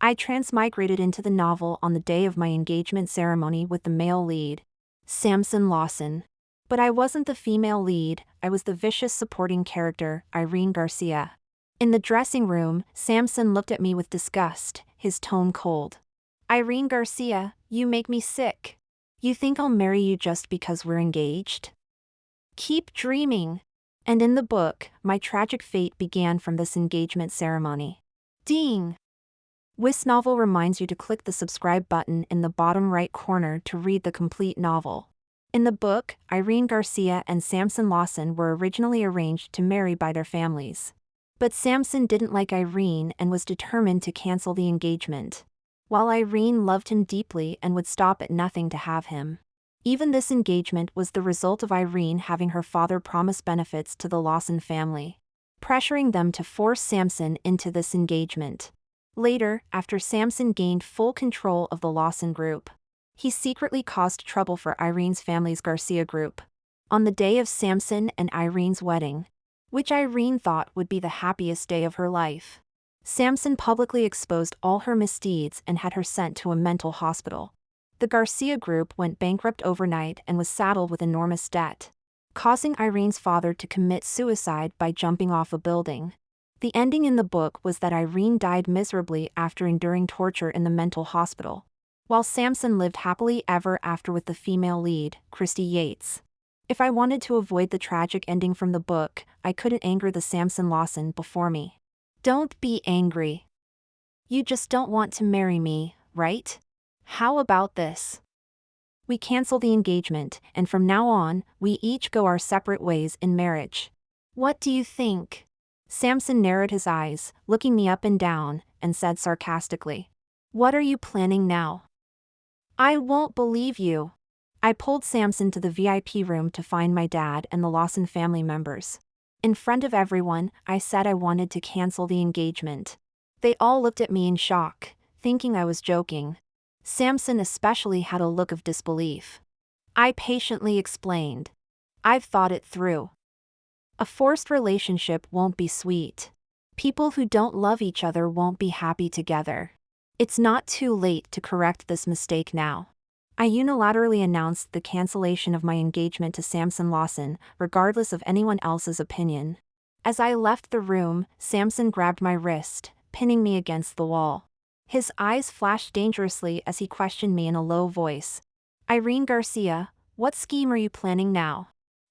I transmigrated into the novel on the day of my engagement ceremony with the male lead, Samson Lawson. But I wasn't the female lead, I was the vicious supporting character, Irene Garcia. In the dressing room, Samson looked at me with disgust, his tone cold. Irene Garcia, you make me sick. You think I'll marry you just because we're engaged? Keep dreaming. And in the book, my tragic fate began from this engagement ceremony. Ding! This novel reminds you to click the subscribe button in the bottom right corner to read the complete novel. In the book, Irene Garcia and Samson Lawson were originally arranged to marry by their families. But Samson didn't like Irene and was determined to cancel the engagement, while Irene loved him deeply and would stop at nothing to have him. Even this engagement was the result of Irene having her father promise benefits to the Lawson family, pressuring them to force Samson into this engagement. Later, after Samson gained full control of the Lawson group, he secretly caused trouble for Irene's family's Garcia group. On the day of Samson and Irene's wedding, which Irene thought would be the happiest day of her life, Samson publicly exposed all her misdeeds and had her sent to a mental hospital. The Garcia group went bankrupt overnight and was saddled with enormous debt, causing Irene's father to commit suicide by jumping off a building. The ending in the book was that Irene died miserably after enduring torture in the mental hospital, while Samson lived happily ever after with the female lead, Christy Yates. If I wanted to avoid the tragic ending from the book, I couldn't anger the Samson Lawson before me. Don't be angry. You just don't want to marry me, right? How about this? We cancel the engagement, and from now on, we each go our separate ways in marriage. What do you think? Samson narrowed his eyes, looking me up and down, and said sarcastically, "What are you planning now?" I won't believe you. I pulled Samson to the VIP room to find my dad and the Lawson family members. In front of everyone, I said I wanted to cancel the engagement. They all looked at me in shock, thinking I was joking. Samson especially had a look of disbelief. I patiently explained. I've thought it through. A forced relationship won't be sweet. People who don't love each other won't be happy together. It's not too late to correct this mistake now. I unilaterally announced the cancellation of my engagement to Samson Lawson, regardless of anyone else's opinion. As I left the room, Samson grabbed my wrist, pinning me against the wall. His eyes flashed dangerously as he questioned me in a low voice. Irene Garcia, what scheme are you planning now?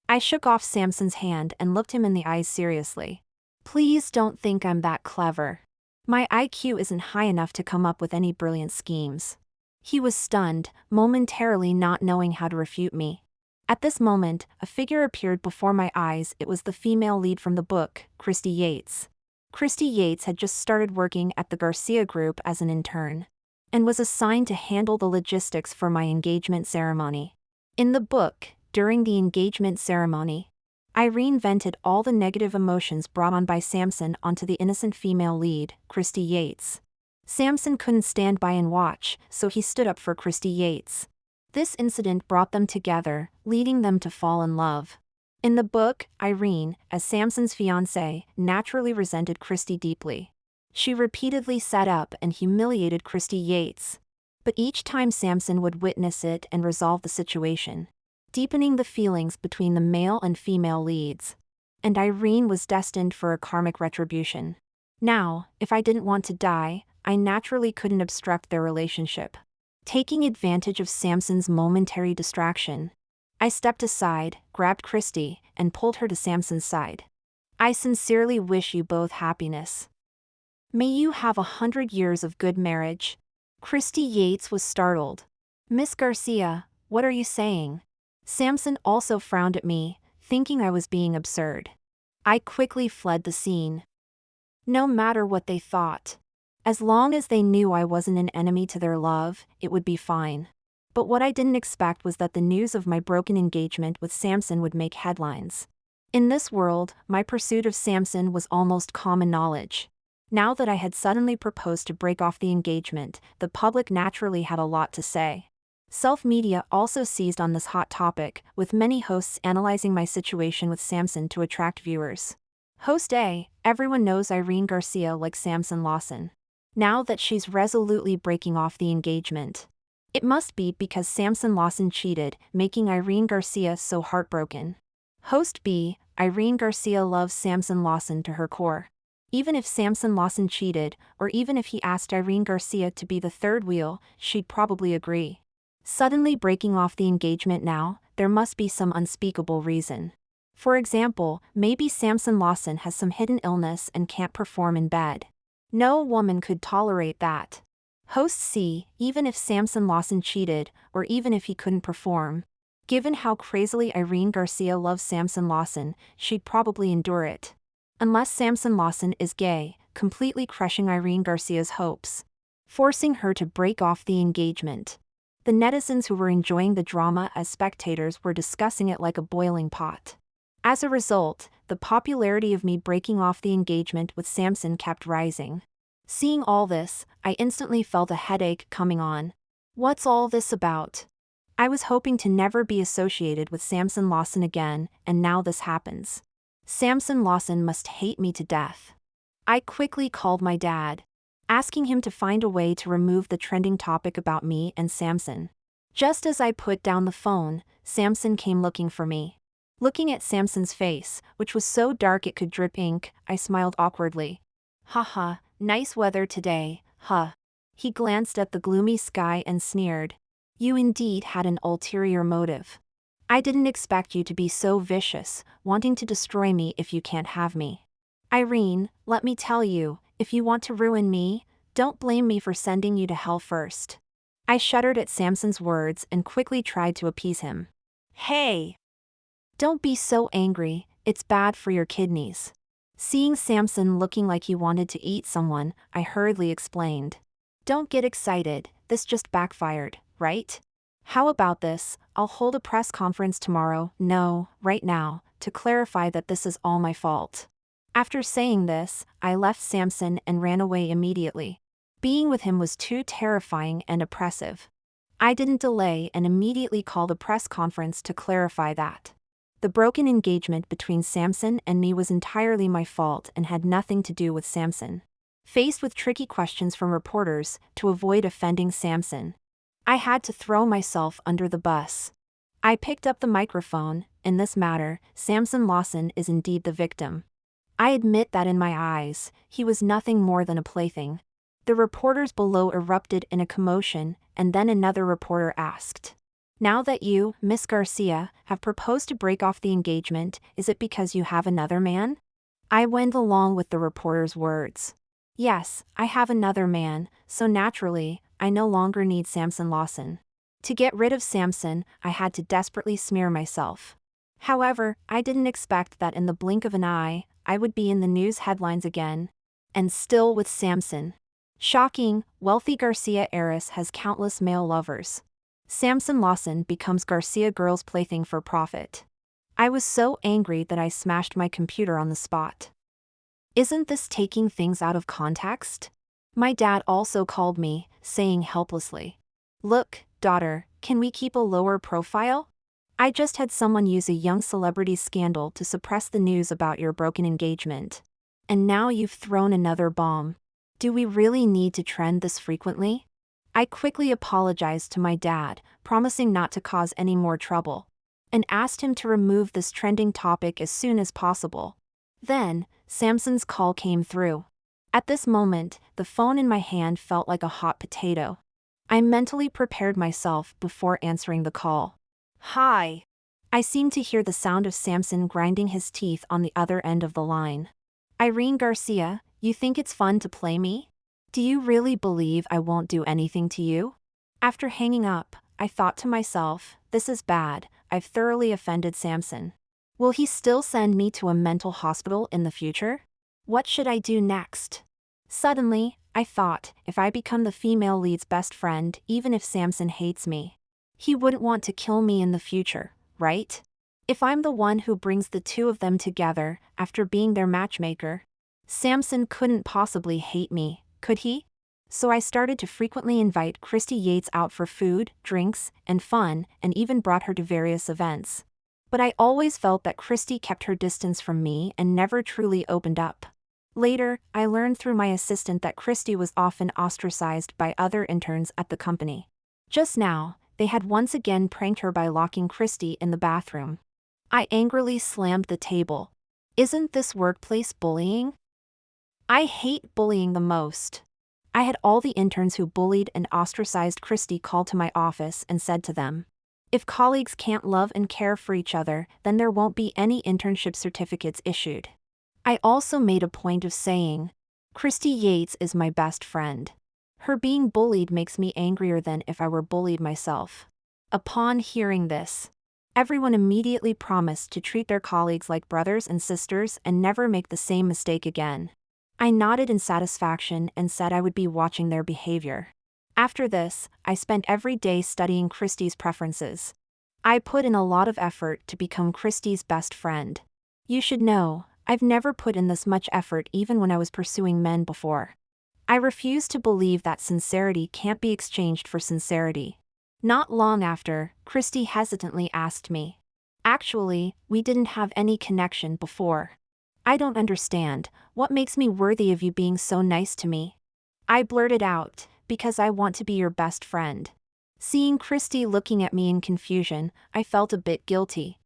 I shook off Samson's hand and looked him in the eyes seriously. Please don't think I'm that clever. My IQ isn't high enough to come up with any brilliant schemes. He was stunned, momentarily not knowing how to refute me. At this moment, a figure appeared before my eyes. It was the female lead from the book, Christy Yates. Christy Yates had just started working at the Garcia group as an intern, and was assigned to handle the logistics for my engagement ceremony. In the book, during the engagement ceremony, Irene vented all the negative emotions brought on by Samson onto the innocent female lead, Christy Yates. Samson couldn't stand by and watch, so he stood up for Christy Yates. This incident brought them together, leading them to fall in love. In the book, Irene, as Samson's fiancée, naturally resented Christy deeply. She repeatedly set up and humiliated Christy Yates. But each time Samson would witness it and resolve the situation, deepening the feelings between the male and female leads. And Irene was destined for a karmic retribution. Now, if I didn't want to die, I naturally couldn't obstruct their relationship. Taking advantage of Samson's momentary distraction, I stepped aside, grabbed Christy, and pulled her to Samson's side. I sincerely wish you both happiness. May you have 100 years of good marriage. Christy Yates was startled. Miss Garcia, what are you saying? Samson also frowned at me, thinking I was being absurd. I quickly fled the scene. No matter what they thought, as long as they knew I wasn't an enemy to their love, it would be fine. But what I didn't expect was that the news of my broken engagement with Samson would make headlines. In this world, my pursuit of Samson was almost common knowledge. Now that I had suddenly proposed to break off the engagement, the public naturally had a lot to say. Self-media also seized on this hot topic, with many hosts analyzing my situation with Samson to attract viewers. Host A: everyone knows Irene Garcia like Samson Lawson. now that she's resolutely breaking off the engagement. It must be because Samson Lawson cheated, making Irene Garcia so heartbroken. Host B, Irene Garcia loves Samson Lawson to her core. Even if Samson Lawson cheated, or even if he asked Irene Garcia to be the third wheel, she'd probably agree. Suddenly breaking off the engagement now, there must be some unspeakable reason. For example, maybe Samson Lawson has some hidden illness and can't perform in bed. No woman could tolerate that. Host C, even if Samson Lawson cheated, or even if he couldn't perform, given how crazily Irene Garcia loves Samson Lawson, she'd probably endure it. Unless Samson Lawson is gay, completely crushing Irene Garcia's hopes, forcing her to break off the engagement. The netizens who were enjoying the drama as spectators were discussing it like a boiling pot. As a result, the popularity of me breaking off the engagement with Samson kept rising. Seeing all this, I instantly felt a headache coming on. What's all this about? I was hoping to never be associated with Samson Lawson again, and now this happens. Samson Lawson must hate me to death. I quickly called my dad, asking him to find a way to remove the trending topic about me and Samson. Just as I put down the phone, Samson came looking for me. Looking at Samson's face, which was so dark it could drip ink, I smiled awkwardly. Haha, nice weather today, huh? He glanced at the gloomy sky and sneered. You indeed had an ulterior motive. I didn't expect you to be so vicious, wanting to destroy me if you can't have me. Irene, let me tell you, if you want to ruin me, don't blame me for sending you to hell first. I shuddered at Samson's words and quickly tried to appease him. Hey! Don't be so angry, it's bad for your kidneys. Seeing Samson looking like he wanted to eat someone, I hurriedly explained. Don't get excited, this just backfired, right? How about this, I'll hold a press conference tomorrow, no, right now, to clarify that this is all my fault. After saying this, I left Samson and ran away immediately. Being with him was too terrifying and oppressive. I didn't delay and immediately called a press conference to clarify that. The broken engagement between Samson and me was entirely my fault and had nothing to do with Samson. Faced with tricky questions from reporters, to avoid offending Samson, I had to throw myself under the bus. I picked up the microphone. In this matter, Samson Lawson is indeed the victim. I admit that in my eyes, he was nothing more than a plaything. The reporters below erupted in a commotion, and then another reporter asked, now that you, Miss Garcia, have proposed to break off the engagement, is it because you have another man? I went along with the reporter's words. Yes, I have another man, so naturally, I no longer need Samson Lawson. To get rid of Samson, I had to desperately smear myself. However, I didn't expect that in the blink of an eye, I would be in the news headlines again. And still with Samson. Shocking, wealthy Garcia heiress has countless male lovers. Samson Lawson becomes Garcia girl's plaything for profit. I was so angry that I smashed my computer on the spot. Isn't this taking things out of context? My dad also called me, saying helplessly, look, daughter, can we keep a lower profile? I just had someone use a young celebrity's scandal to suppress the news about your broken engagement. And now you've thrown another bomb. Do we really need to trend this frequently? I quickly apologized to my dad, promising not to cause any more trouble, and asked him to remove this trending topic as soon as possible. Then, Samson's call came through. At this moment, the phone in my hand felt like a hot potato. I mentally prepared myself before answering the call. Hi. I seemed to hear the sound of Samson grinding his teeth on the other end of the line. Irene Garcia, you think it's fun to play me? Do you really believe I won't do anything to you? After hanging up, I thought to myself, this is bad, I've thoroughly offended Samson. Will he still send me to a mental hospital in the future? What should I do next? Suddenly, I thought, if I become the female lead's best friend, even if Samson hates me, he wouldn't want to kill me in the future, right? If I'm the one who brings the two of them together, after being their matchmaker, Samson couldn't possibly hate me, could he? So I started to frequently invite Christy Yates out for food, drinks, and fun, and even brought her to various events. But I always felt that Christy kept her distance from me and never truly opened up. Later, I learned through my assistant that Christy was often ostracized by other interns at the company. Just now, they had once again pranked her by locking Christy in the bathroom. I angrily slammed the table. Isn't this workplace bullying? I hate bullying the most. I had all the interns who bullied and ostracized Christy call to my office and said to them, if colleagues can't love and care for each other, then there won't be any internship certificates issued. I also made a point of saying, Christy Yates is my best friend. Her being bullied makes me angrier than if I were bullied myself. Upon hearing this, everyone immediately promised to treat their colleagues like brothers and sisters and never make the same mistake again. I nodded in satisfaction and said I would be watching their behavior. After this, I spent every day studying Christy's preferences. I put in a lot of effort to become Christy's best friend. You should know, I've never put in this much effort even when I was pursuing men before. I refuse to believe that sincerity can't be exchanged for sincerity. Not long after, Christy hesitantly asked me. Actually, we didn't have any connection before. I don't understand, what makes me worthy of you being so nice to me? I blurted out, because I want to be your best friend. Seeing Christy looking at me in confusion, I felt a bit guilty.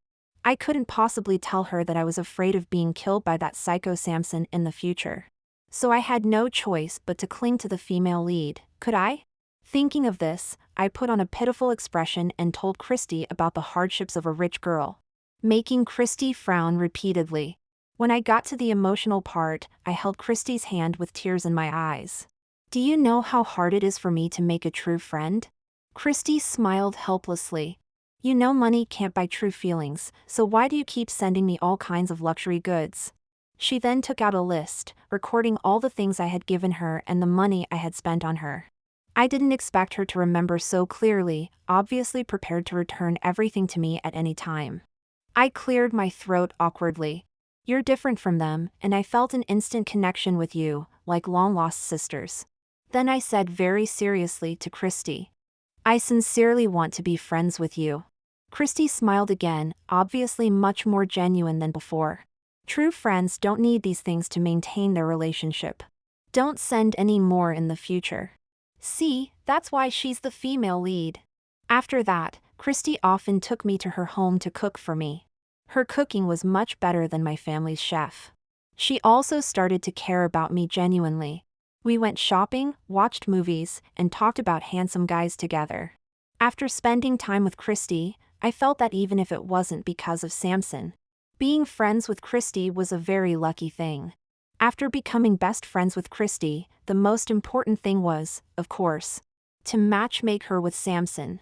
I couldn't possibly tell her that I was afraid of being killed by that psycho Samson in the future. So I had no choice but to cling to the female lead, could I? Thinking of this, I put on a pitiful expression and told Christy about the hardships of a rich girl, making Christy frown repeatedly. When I got to the emotional part, I held Christy's hand with tears in my eyes. Do you know how hard it is for me to make a true friend? Christy smiled helplessly. You know money can't buy true feelings, so why do you keep sending me all kinds of luxury goods? She then took out a list, recording all the things I had given her and the money I had spent on her. I didn't expect her to remember so clearly, obviously prepared to return everything to me at any time. I cleared my throat awkwardly. You're different from them, and I felt an instant connection with you, like long-lost sisters. Then I said very seriously to Christy, I sincerely want to be friends with you. Christy smiled again, obviously much more genuine than before. True friends don't need these things to maintain their relationship. Don't send any more in the future. See, that's why she's the female lead. After that, Christy often took me to her home to cook for me. Her cooking was much better than my family's chef. She also started to care about me genuinely. We went shopping, watched movies, and talked about handsome guys together. After spending time with Christy, I felt that even if it wasn't because of Samson, being friends with Christy was a very lucky thing. After becoming best friends with Christy, the most important thing was, of course, to matchmake her with Samson.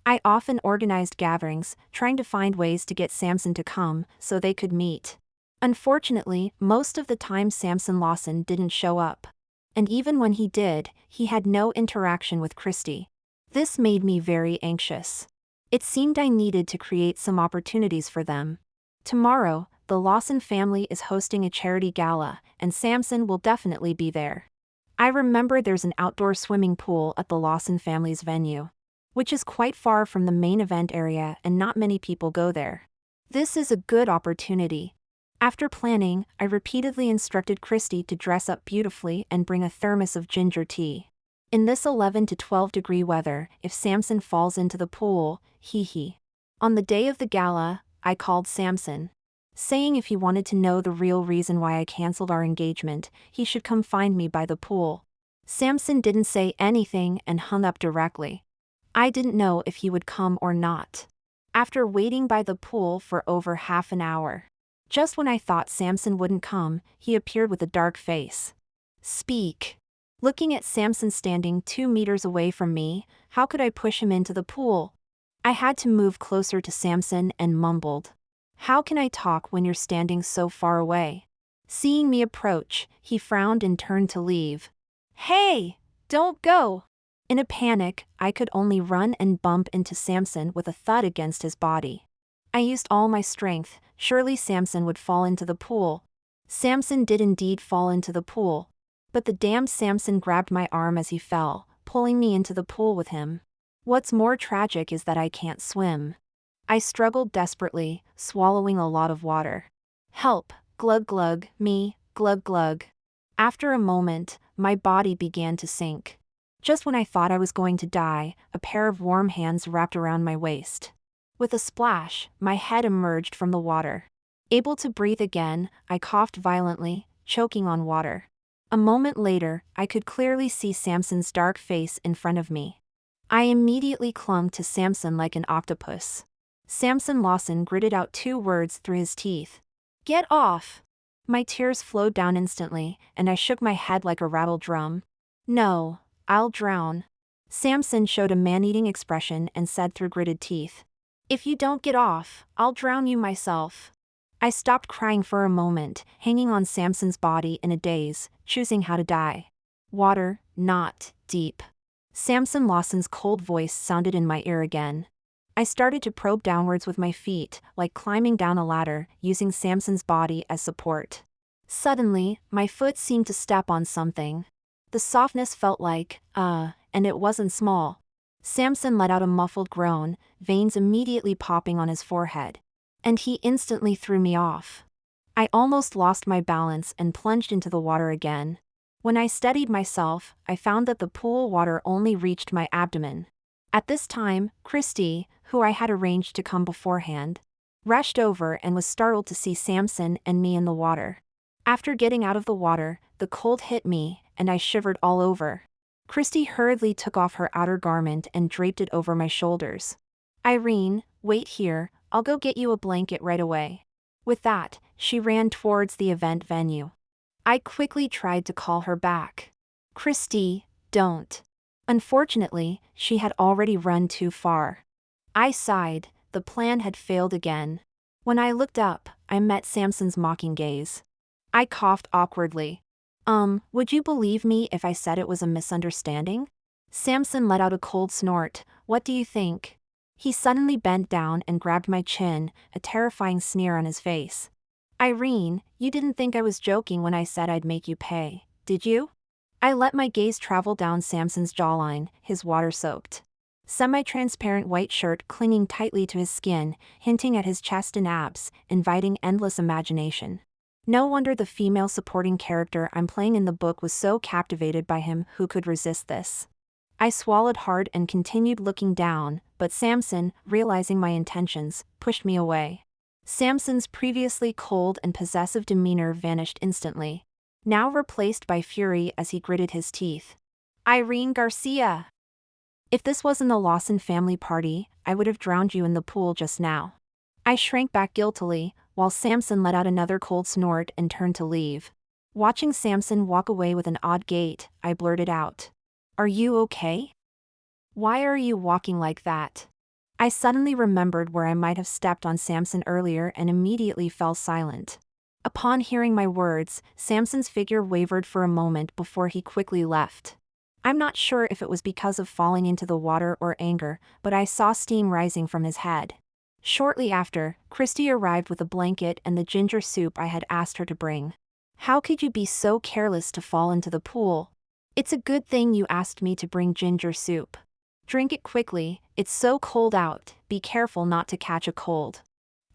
I often organized gatherings, trying to find ways to get Samson to come so they could meet. Unfortunately, most of the time Samson Lawson didn't show up. And even when he did, he had no interaction with Christy. This made me very anxious. It seemed I needed to create some opportunities for them. Tomorrow, the Lawson family is hosting a charity gala, and Samson will definitely be there. I remember there's an outdoor swimming pool at the Lawson family's venue, which is quite far from the main event area and not many people go there. This is a good opportunity. After planning, I repeatedly instructed Christy to dress up beautifully and bring a thermos of ginger tea. In this 11 to 12 degree weather, if Samson falls into the pool, hee. On the day of the gala, I called Samson, saying if he wanted to know the real reason why I canceled our engagement, he should come find me by the pool. Samson didn't say anything and hung up directly. I didn't know if he would come or not. After waiting by the pool for over half an hour, just when I thought Samson wouldn't come, he appeared with a dark face. Speak. Looking at Samson standing 2 meters away from me, how could I push him into the pool? I had to move closer to Samson and mumbled, how can I talk when you're standing so far away? Seeing me approach, he frowned and turned to leave. Hey, don't go! In a panic, I could only run and bump into Samson with a thud against his body. I used all my strength, surely Samson would fall into the pool. Samson did indeed fall into the pool. But the damn Samson grabbed my arm as he fell, pulling me into the pool with him. What's more tragic is that I can't swim. I struggled desperately, swallowing a lot of water. Help, glug glug, me, glug glug. After a moment, my body began to sink. Just when I thought I was going to die, a pair of warm hands wrapped around my waist. With a splash, my head emerged from the water. Able to breathe again, I coughed violently, choking on water. A moment later, I could clearly see Samson's dark face in front of me. I immediately clung to Samson like an octopus. Samson Lawson gritted out 2 words through his teeth. "Get off!" My tears flowed down instantly, and I shook my head like a rattled drum. "No, I'll drown." Samson showed a man-eating expression and said through gritted teeth, "If you don't get off, I'll drown you myself." I stopped crying for a moment, hanging on Samson's body in a daze, choosing how to die. Water, not deep. Samson Lawson's cold voice sounded in my ear again. I started to probe downwards with my feet, like climbing down a ladder, using Samson's body as support. Suddenly, my foot seemed to step on something. The softness felt like, and it wasn't small. Samson let out a muffled groan, veins immediately popping on his forehead. And he instantly threw me off. I almost lost my balance and plunged into the water again. When I steadied myself, I found that the pool water only reached my abdomen. At this time, Christy, who I had arranged to come beforehand, rushed over and was startled to see Samson and me in the water. After getting out of the water, the cold hit me, and I shivered all over. Christy hurriedly took off her outer garment and draped it over my shoulders. "Irene, wait here, I'll go get you a blanket right away." With that, she ran towards the event venue. I quickly tried to call her back. "Christy, don't." Unfortunately, she had already run too far. I sighed, the plan had failed again. When I looked up, I met Samson's mocking gaze. I coughed awkwardly. Would you believe me if I said it was a misunderstanding?" Samson let out a cold snort. "What do you think?" He suddenly bent down and grabbed my chin, a terrifying sneer on his face. "Irene, you didn't think I was joking when I said I'd make you pay, did you?" I let my gaze travel down Samson's jawline, his water-soaked, semi-transparent white shirt clinging tightly to his skin, hinting at his chest and abs, inviting endless imagination. No wonder the female supporting character I'm playing in the book was so captivated by him. Who could resist this? I swallowed hard and continued looking down, but Samson, realizing my intentions, pushed me away. Samson's previously cold and possessive demeanor vanished instantly, now replaced by fury as he gritted his teeth. "Irene Garcia! If this wasn't the Lawson family party, I would have drowned you in the pool just now." I shrank back guiltily, while Samson let out another cold snort and turned to leave. Watching Samson walk away with an odd gait, I blurted out, "Are you okay? Why are you walking like that?" I suddenly remembered where I might have stepped on Samson earlier and immediately fell silent. Upon hearing my words, Samson's figure wavered for a moment before he quickly left. I'm not sure if it was because of falling into the water or anger, but I saw steam rising from his head. Shortly after, Christy arrived with a blanket and the ginger soup I had asked her to bring. "How could you be so careless to fall into the pool? It's a good thing you asked me to bring ginger soup. Drink it quickly, it's so cold out, be careful not to catch a cold."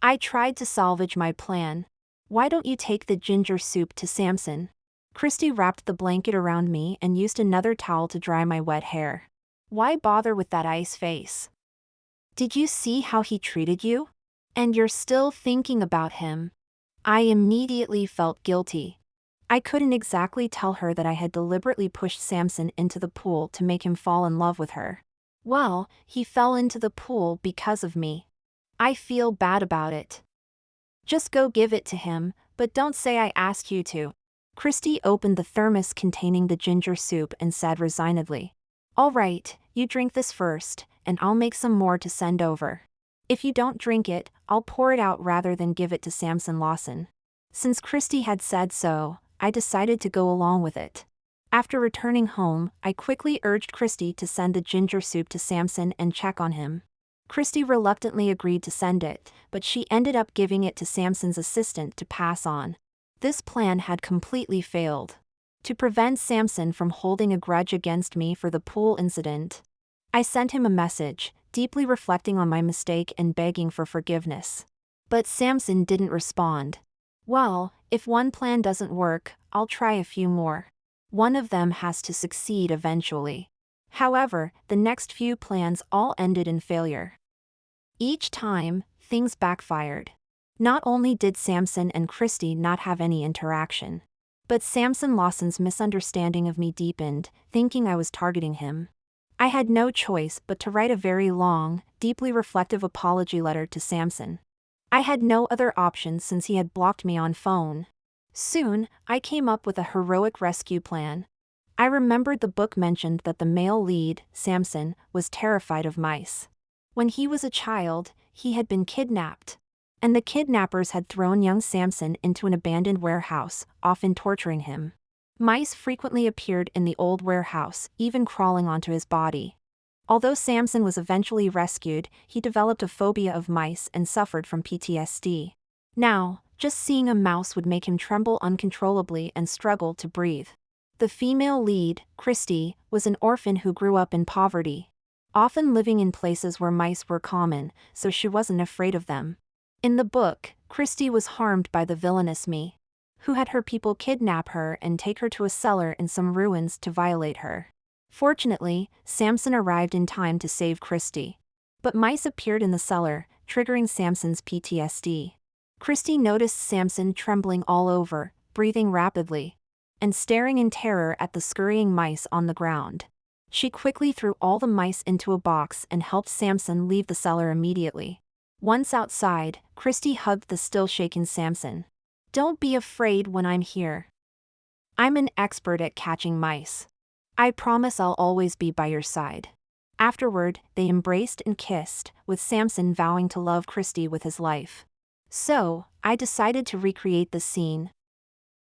I tried to salvage my plan. "Why don't you take the ginger soup to Samson?" Christy wrapped the blanket around me and used another towel to dry my wet hair. "Why bother with that ice face? Did you see how he treated you? And you're still thinking about him." I immediately felt guilty. I couldn't exactly tell her that I had deliberately pushed Samson into the pool to make him fall in love with her. Well, he fell into the pool because of me. I feel bad about it. "Just go give it to him, but don't say I asked you to." Christy opened the thermos containing the ginger soup and said resignedly, "All right, you drink this first, and I'll make some more to send over. If you don't drink it, I'll pour it out rather than give it to Samson Lawson." Since Christy had said so, I decided to go along with it. After returning home, I quickly urged Christy to send the ginger soup to Samson and check on him. Christy reluctantly agreed to send it, but she ended up giving it to Samson's assistant to pass on. This plan had completely failed. To prevent Samson from holding a grudge against me for the pool incident, I sent him a message, deeply reflecting on my mistake and begging for forgiveness. But Samson didn't respond. Well, if one plan doesn't work, I'll try a few more. One of them has to succeed eventually. However, the next few plans all ended in failure. Each time, things backfired. Not only did Samson and Christy not have any interaction, but Samson Lawson's misunderstanding of me deepened, thinking I was targeting him. I had no choice but to write a very long, deeply reflective apology letter to Samson. I had no other option since he had blocked me on phone. Soon, I came up with a heroic rescue plan. I remembered the book mentioned that the male lead, Samson, was terrified of mice. When he was a child, he had been kidnapped. And the kidnappers had thrown young Samson into an abandoned warehouse, often torturing him. Mice frequently appeared in the old warehouse, even crawling onto his body. Although Samson was eventually rescued, he developed a phobia of mice and suffered from PTSD. Now, just seeing a mouse would make him tremble uncontrollably and struggle to breathe. The female lead, Christy, was an orphan who grew up in poverty, often living in places where mice were common, so she wasn't afraid of them. In the book, Christy was harmed by the villainous me, who had her people kidnap her and take her to a cellar in some ruins to violate her. Fortunately, Samson arrived in time to save Christy. But mice appeared in the cellar, triggering Samson's PTSD. Christy noticed Samson trembling all over, breathing rapidly, and staring in terror at the scurrying mice on the ground. She quickly threw all the mice into a box and helped Samson leave the cellar immediately. Once outside, Christy hugged the still-shaken Samson. "Don't be afraid when I'm here. I'm an expert at catching mice. I promise I'll always be by your side." Afterward, they embraced and kissed, with Samson vowing to love Christy with his life. So, I decided to recreate the scene.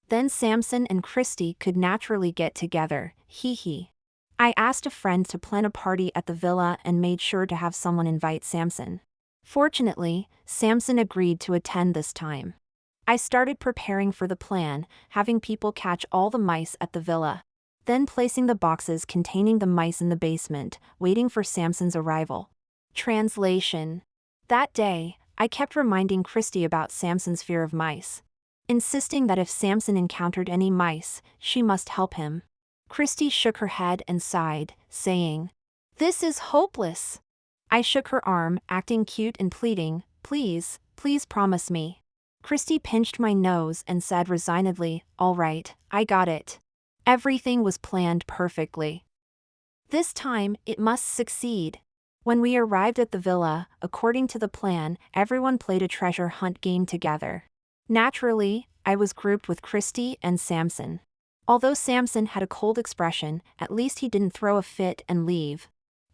Then Samson and Christy could naturally get together, hee. I asked a friend to plan a party at the villa and made sure to have someone invite Samson. Fortunately, Samson agreed to attend this time. I started preparing for the plan, having people catch all the mice at the villa, then placing the boxes containing the mice in the basement, waiting for Samson's arrival. Translation. That day, I kept reminding Christy about Samson's fear of mice, insisting that if Samson encountered any mice, she must help him. Christy shook her head and sighed, saying, "This is hopeless." I shook her arm, acting cute and pleading, "Please, please promise me." Christy pinched my nose and said resignedly, "All right, I got it." Everything was planned perfectly. This time, it must succeed. When we arrived at the villa, according to the plan, everyone played a treasure hunt game together. Naturally, I was grouped with Christy and Samson. Although Samson had a cold expression, at least he didn't throw a fit and leave.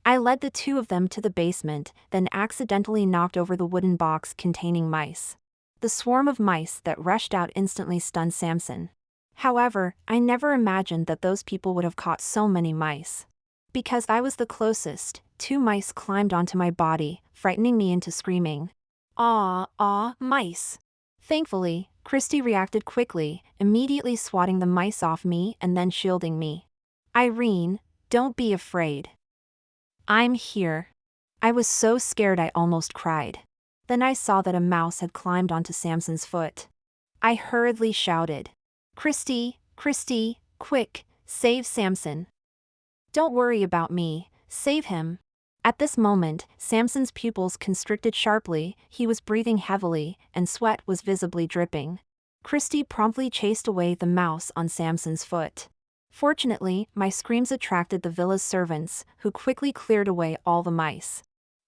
I led the two of them to the basement, then accidentally knocked over the wooden box containing mice. The swarm of mice that rushed out instantly stunned Samson. However, I never imagined that those people would have caught so many mice. Because I was the closest, 2 mice climbed onto my body, frightening me into screaming, "Ah, mice!" Thankfully, Christy reacted quickly, immediately swatting the mice off me and then shielding me. "Irene, don't be afraid. I'm here." I was so scared I almost cried. Then I saw that a mouse had climbed onto Samson's foot. I hurriedly shouted, Christy, quick, save Samson. Don't worry about me, save him." At this moment, Samson's pupils constricted sharply, he was breathing heavily, and sweat was visibly dripping. Christy promptly chased away the mouse on Samson's foot. Fortunately, my screams attracted the villa's servants, who quickly cleared away all the mice.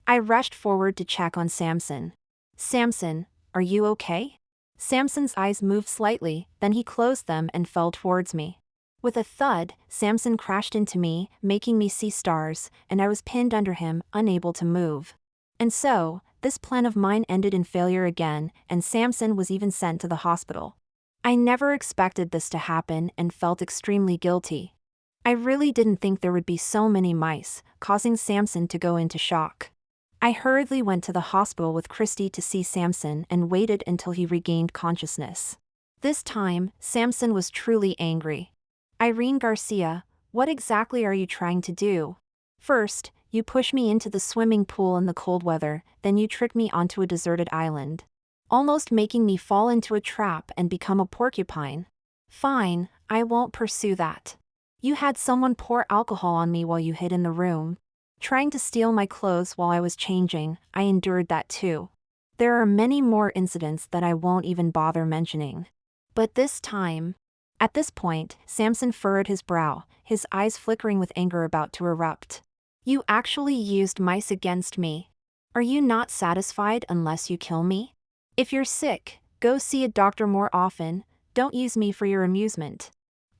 I rushed forward to check on Samson. "Samson, are you okay?" Samson's eyes moved slightly, then he closed them and fell towards me. With a thud, Samson crashed into me, making me see stars, and I was pinned under him, unable to move. And so, this plan of mine ended in failure again, and Samson was even sent to the hospital. I never expected this to happen and felt extremely guilty. I really didn't think there would be so many mice, causing Samson to go into shock. I hurriedly went to the hospital with Christy to see Samson and waited until he regained consciousness. This time, Samson was truly angry. "Irene Garcia, what exactly are you trying to do? First, you push me into the swimming pool in the cold weather, then you trick me onto a deserted island, almost making me fall into a trap and become a porcupine. Fine, I won't pursue that. You had someone pour alcohol on me while you hid in the room. Trying to steal my clothes while I was changing, I endured that too. There are many more incidents that I won't even bother mentioning. But this time... At this point, Samson furrowed his brow, his eyes flickering with anger about to erupt. You actually used mice against me. Are you not satisfied unless you kill me? If you're sick, go see a doctor more often, don't use me for your amusement.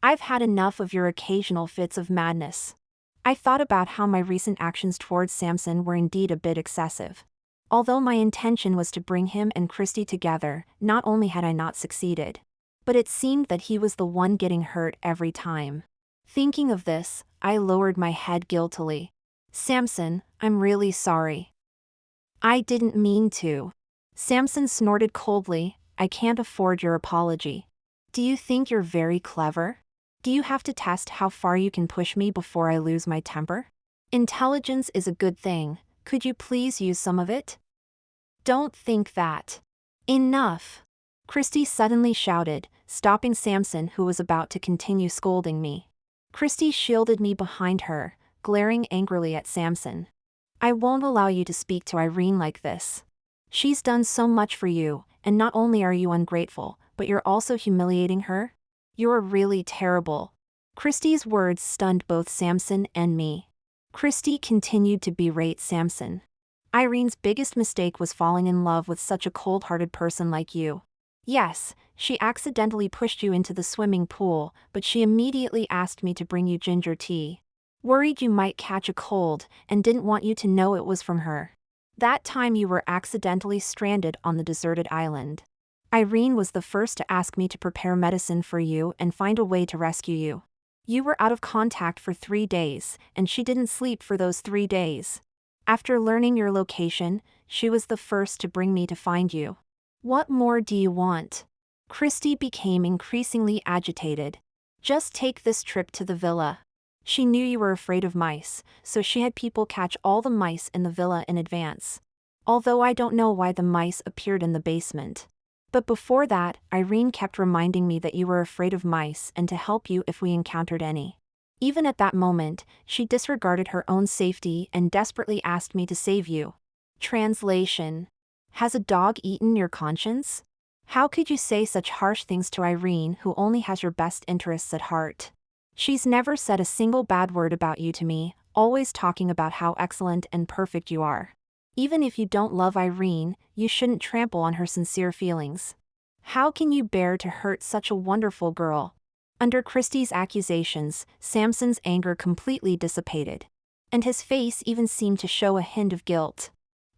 I've had enough of your occasional fits of madness. I thought about how my recent actions towards Samson were indeed a bit excessive. Although my intention was to bring him and Christy together, not only had I not succeeded, but it seemed that he was the one getting hurt every time. Thinking of this, I lowered my head guiltily. Samson, I'm really sorry. I didn't mean to. Samson snorted coldly, I can't afford your apology. Do you think you're very clever? Do you have to test how far you can push me before I lose my temper? Intelligence is a good thing, could you please use some of it? Don't think that. Enough! Christy suddenly shouted, stopping Samson, who was about to continue scolding me. Christy shielded me behind her, glaring angrily at Samson. I won't allow you to speak to Irene like this. She's done so much for you, and not only are you ungrateful, but you're also humiliating her? You're really terrible. Christy's words stunned both Samson and me. Christy continued to berate Samson. Irene's biggest mistake was falling in love with such a cold-hearted person like you. Yes, she accidentally pushed you into the swimming pool, but she immediately asked me to bring you ginger tea. Worried you might catch a cold, and didn't want you to know it was from her. That time you were accidentally stranded on the deserted island. Irene was the first to ask me to prepare medicine for you and find a way to rescue you. You were out of contact for 3 days, and she didn't sleep for those 3 days. After learning your location, she was the first to bring me to find you. What more do you want? Christy became increasingly agitated. Just take this trip to the villa. She knew you were afraid of mice, so she had people catch all the mice in the villa in advance. Although I don't know why the mice appeared in the basement. But before that, Irene kept reminding me that you were afraid of mice and to help you if we encountered any. Even at that moment, she disregarded her own safety and desperately asked me to save you. Translation. Has a dog eaten your conscience? How could you say such harsh things to Irene, who only has your best interests at heart? She's never said a single bad word about you to me, always talking about how excellent and perfect you are. Even if you don't love Irene, you shouldn't trample on her sincere feelings. How can you bear to hurt such a wonderful girl? Under Christy's accusations, Samson's anger completely dissipated. And his face even seemed to show a hint of guilt.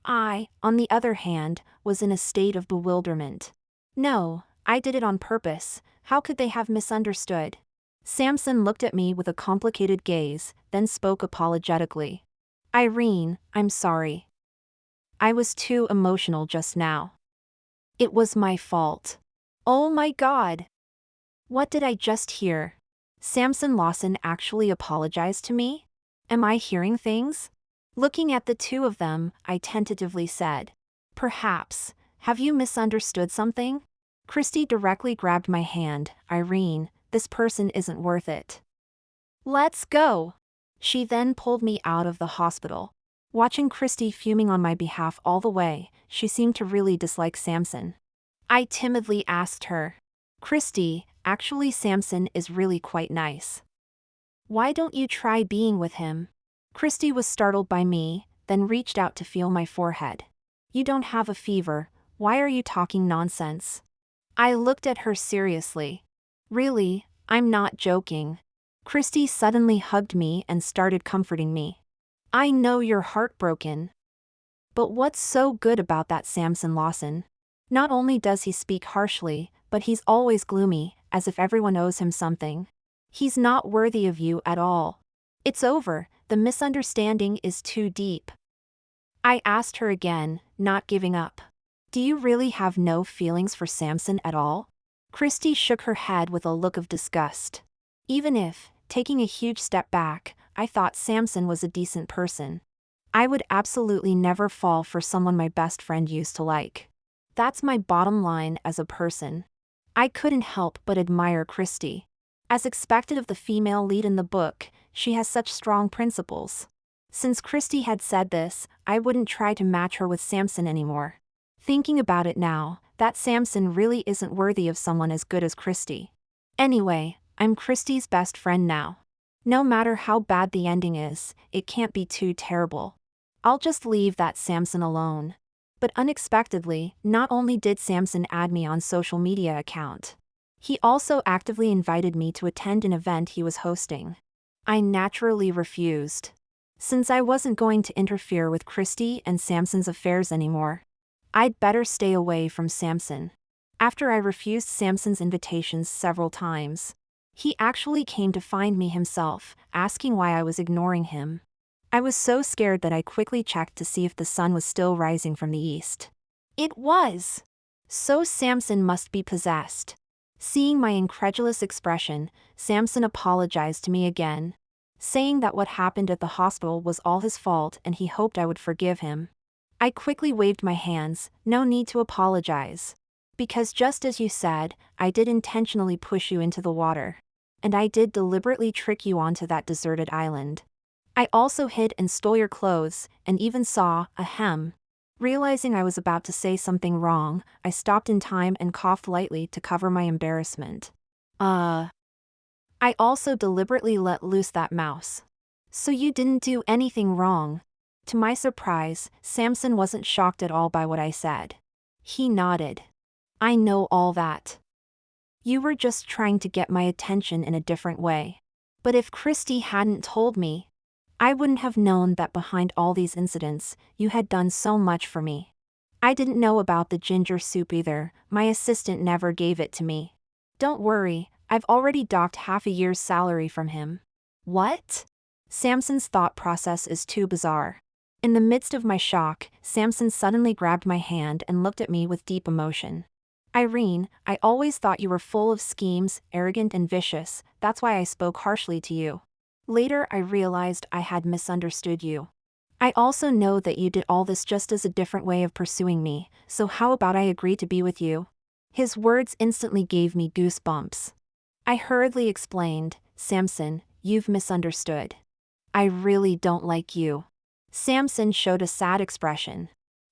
I, on the other hand, was in a state of bewilderment. No, I did it on purpose, how could they have misunderstood? Samson looked at me with a complicated gaze, then spoke apologetically. Irene, I'm sorry. I was too emotional just now. It was my fault. Oh my God! What did I just hear? Samson Lawson actually apologized to me? Am I hearing things? Looking at the two of them, I tentatively said. Perhaps. Have you misunderstood something? Christy directly grabbed my hand. Irene, this person isn't worth it. Let's go. She then pulled me out of the hospital. Watching Christy fuming on my behalf all the way, she seemed to really dislike Samson. I timidly asked her. Christy, actually Samson is really quite nice. Why don't you try being with him? Christy was startled by me, then reached out to feel my forehead. You don't have a fever, why are you talking nonsense? I looked at her seriously. Really, I'm not joking. Christy suddenly hugged me and started comforting me. I know you're heartbroken. But what's so good about that Samson Lawson? Not only does he speak harshly, but he's always gloomy, as if everyone owes him something. He's not worthy of you at all. It's over, the misunderstanding is too deep. I asked her again, not giving up. Do you really have no feelings for Samson at all? Christy shook her head with a look of disgust. Even if, taking a huge step back, I thought Samson was a decent person, I would absolutely never fall for someone my best friend used to like. That's my bottom line as a person. I couldn't help but admire Christy. As expected of the female lead in the book, she has such strong principles. Since Christy had said this, I wouldn't try to match her with Samson anymore. Thinking about it now, that Samson really isn't worthy of someone as good as Christy. Anyway, I'm Christy's best friend now. No matter how bad the ending is, it can't be too terrible. I'll just leave that Samson alone. But unexpectedly, not only did Samson add me on social media account, he also actively invited me to attend an event he was hosting. I naturally refused, since I wasn't going to interfere with Christy and Samson's affairs anymore. I'd better stay away from Samson. After I refused Samson's invitations several times, he actually came to find me himself, asking why I was ignoring him. I was so scared that I quickly checked to see if the sun was still rising from the east. It was! So Samson must be possessed. Seeing my incredulous expression, Samson apologized to me again, saying that what happened at the hospital was all his fault and he hoped I would forgive him. I quickly waved my hands, no need to apologize. Because just as you said, I did intentionally push you into the water. And I did deliberately trick you onto that deserted island. I also hid and stole your clothes, and even saw, ahem. Realizing I was about to say something wrong, I stopped in time and coughed lightly to cover my embarrassment. I also deliberately let loose that mouse. So you didn't do anything wrong. To my surprise, Samson wasn't shocked at all by what I said. He nodded. I know all that. You were just trying to get my attention in a different way. But if Christy hadn't told me, I wouldn't have known that behind all these incidents, you had done so much for me. I didn't know about the ginger soup either, my assistant never gave it to me. Don't worry, I've already docked half a year's salary from him. What? Samson's thought process is too bizarre. In the midst of my shock, Samson suddenly grabbed my hand and looked at me with deep emotion. Irene, I always thought you were full of schemes, arrogant and vicious, that's why I spoke harshly to you. Later I realized I had misunderstood you. I also know that you did all this just as a different way of pursuing me, so how about I agree to be with you? His words instantly gave me goosebumps. I hurriedly explained, Samson, you've misunderstood. I really don't like you. Samson showed a sad expression.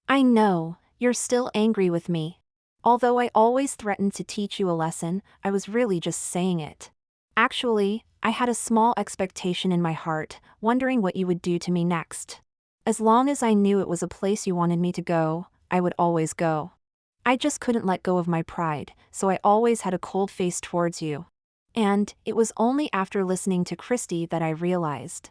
I know, you're still angry with me. Although I always threatened to teach you a lesson, I was really just saying it. Actually, I had a small expectation in my heart, wondering what you would do to me next. As long as I knew it was a place you wanted me to go, I would always go. I just couldn't let go of my pride, so I always had a cold face towards you. And it was only after listening to Christy that I realized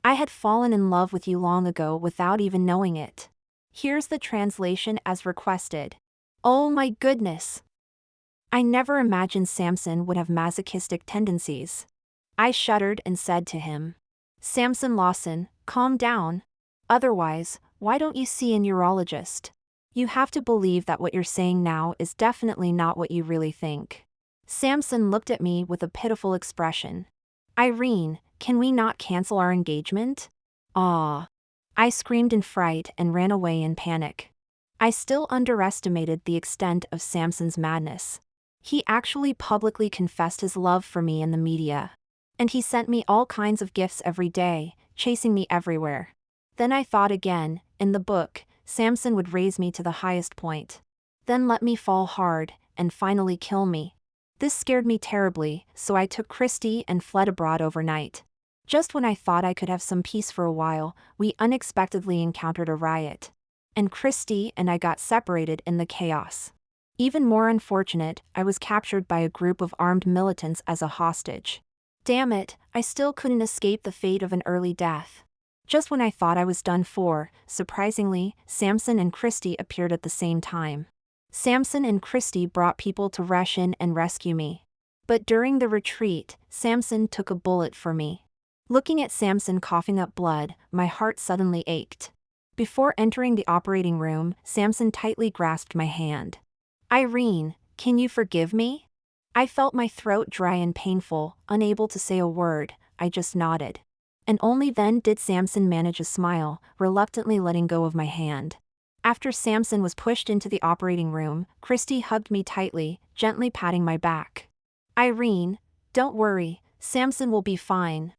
I had fallen in love with you long ago without even knowing it. Here's the translation as requested. Oh my goodness! I never imagined Samson would have masochistic tendencies. I shuddered and said to him, Samson Lawson, calm down. Otherwise, why don't you see a neurologist? You have to believe that what you're saying now is definitely not what you really think. Samson looked at me with a pitiful expression. Irene, can we not cancel our engagement? Ah! I screamed in fright and ran away in panic. I still underestimated the extent of Samson's madness. He actually publicly confessed his love for me in the media. And he sent me all kinds of gifts every day, chasing me everywhere. Then I thought again, in the book, Samson would raise me to the highest point. Then let me fall hard, and finally kill me. This scared me terribly, so I took Christy and fled abroad overnight. Just when I thought I could have some peace for a while, we unexpectedly encountered a riot. And Christy and I got separated in the chaos. Even more unfortunate, I was captured by a group of armed militants as a hostage. Damn it, I still couldn't escape the fate of an early death. Just when I thought I was done for, surprisingly, Samson and Christy appeared at the same time. Samson and Christy brought people to rush in and rescue me. But during the retreat, Samson took a bullet for me. Looking at Samson coughing up blood, my heart suddenly ached. Before entering the operating room, Samson tightly grasped my hand. Irene, can you forgive me? I felt my throat dry and painful, unable to say a word, I just nodded. And only then did Samson manage a smile, reluctantly letting go of my hand. After Samson was pushed into the operating room, Christy hugged me tightly, gently patting my back. Irene, don't worry, Samson will be fine.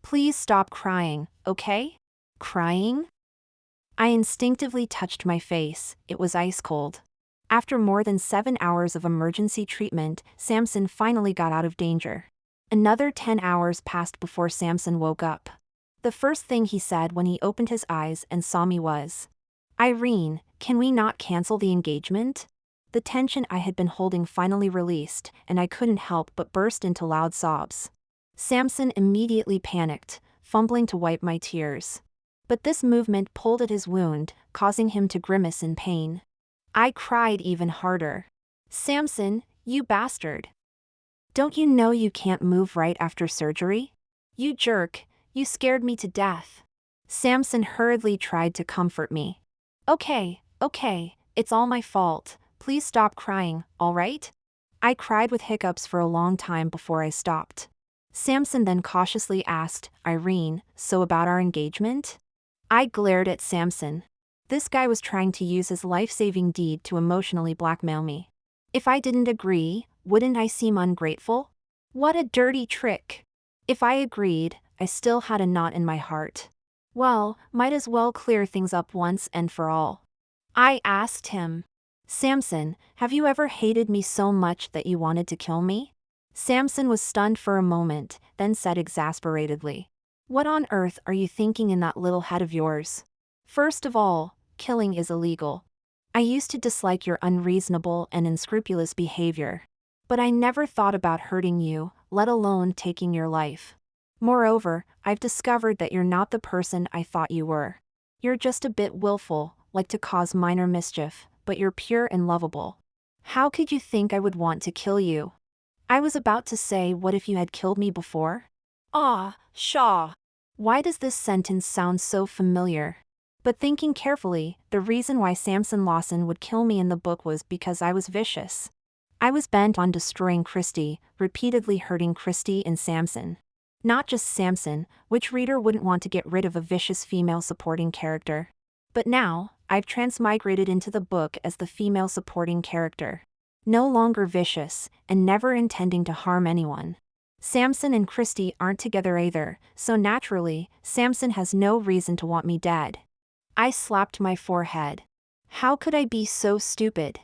Please stop crying, okay? Crying? I instinctively touched my face, it was ice cold. After more than 7 hours of emergency treatment, Samson finally got out of danger. Another 10 hours passed before Samson woke up. The first thing he said when he opened his eyes and saw me was, Irene, can we not cancel the engagement? The tension I had been holding finally released, and I couldn't help but burst into loud sobs. Samson immediately panicked, fumbling to wipe my tears. But this movement pulled at his wound, causing him to grimace in pain. I cried even harder. Samson, you bastard. Don't you know you can't move right after surgery? You jerk, you scared me to death. Samson hurriedly tried to comfort me. Okay, it's all my fault. Please stop crying, all right? I cried with hiccups for a long time before I stopped. Samson then cautiously asked, Irene, so about our engagement? I glared at Samson. This guy was trying to use his life-saving deed to emotionally blackmail me. If I didn't agree, wouldn't I seem ungrateful? What a dirty trick. If I agreed, I still had a knot in my heart. Well, might as well clear things up once and for all. I asked him, Samson, have you ever hated me so much that you wanted to kill me? Samson was stunned for a moment, then said exasperatedly, what on earth are you thinking in that little head of yours? First of all, killing is illegal. I used to dislike your unreasonable and unscrupulous behavior. But I never thought about hurting you, let alone taking your life. Moreover, I've discovered that you're not the person I thought you were. You're just a bit willful, like to cause minor mischief, but you're pure and lovable. How could you think I would want to kill you? I was about to say, what if you had killed me before? Shaw. Why does this sentence sound so familiar? But thinking carefully, the reason why Samson Lawson would kill me in the book was because I was vicious. I was bent on destroying Christy, repeatedly hurting Christy and Samson. Not just Samson, which reader wouldn't want to get rid of a vicious female supporting character? But now, I've transmigrated into the book as the female supporting character. No longer vicious, and never intending to harm anyone. Samson and Christy aren't together either, so naturally, Samson has no reason to want me dead. I slapped my forehead. How could I be so stupid?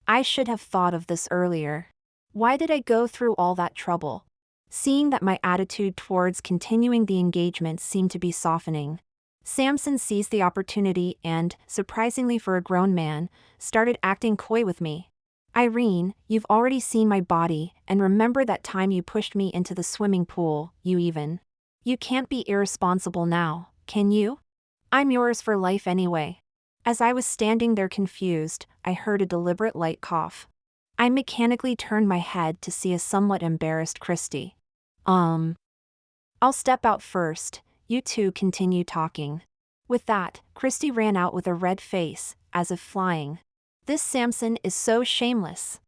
I should have thought of this earlier. Why did I go through all that trouble? Seeing that my attitude towards continuing the engagement seemed to be softening, Samson seized the opportunity and, surprisingly for a grown man, started acting coy with me. Irene, you've already seen my body, and remember that time you pushed me into the swimming pool, You can't be irresponsible now, can you? I'm yours for life anyway. As I was standing there confused, I heard a deliberate light cough. I mechanically turned my head to see a somewhat embarrassed Christy. I'll step out first, you two continue talking. With that, Christy ran out with a red face, as if flying. This Samson is so shameless.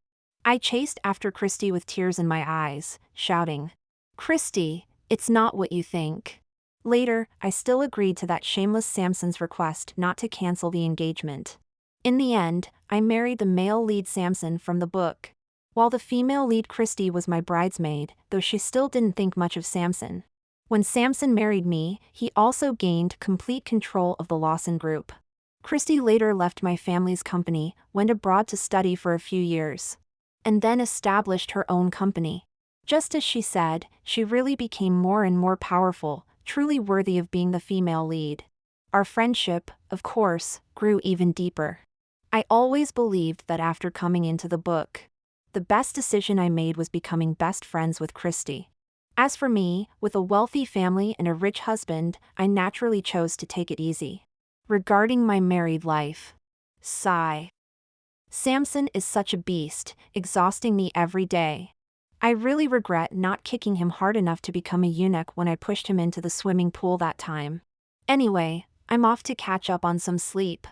I chased after Christy with tears in my eyes, shouting, Christy, it's not what you think. Later, I still agreed to that shameless Samson's request not to cancel the engagement. In the end, I married the male lead Samson from the book, while the female lead Christy was my bridesmaid, though she still didn't think much of Samson. When Samson married me, he also gained complete control of the Lawson group. Christy later left my family's company, went abroad to study for a few years, and then established her own company. Just as she said, she really became more and more powerful, truly worthy of being the female lead. Our friendship, of course, grew even deeper. I always believed that after coming into the book, the best decision I made was becoming best friends with Christy. As for me, with a wealthy family and a rich husband, I naturally chose to take it easy. Regarding my married life. Sigh. Samson is such a beast, exhausting me every day. I really regret not kicking him hard enough to become a eunuch when I pushed him into the swimming pool that time. Anyway, I'm off to catch up on some sleep.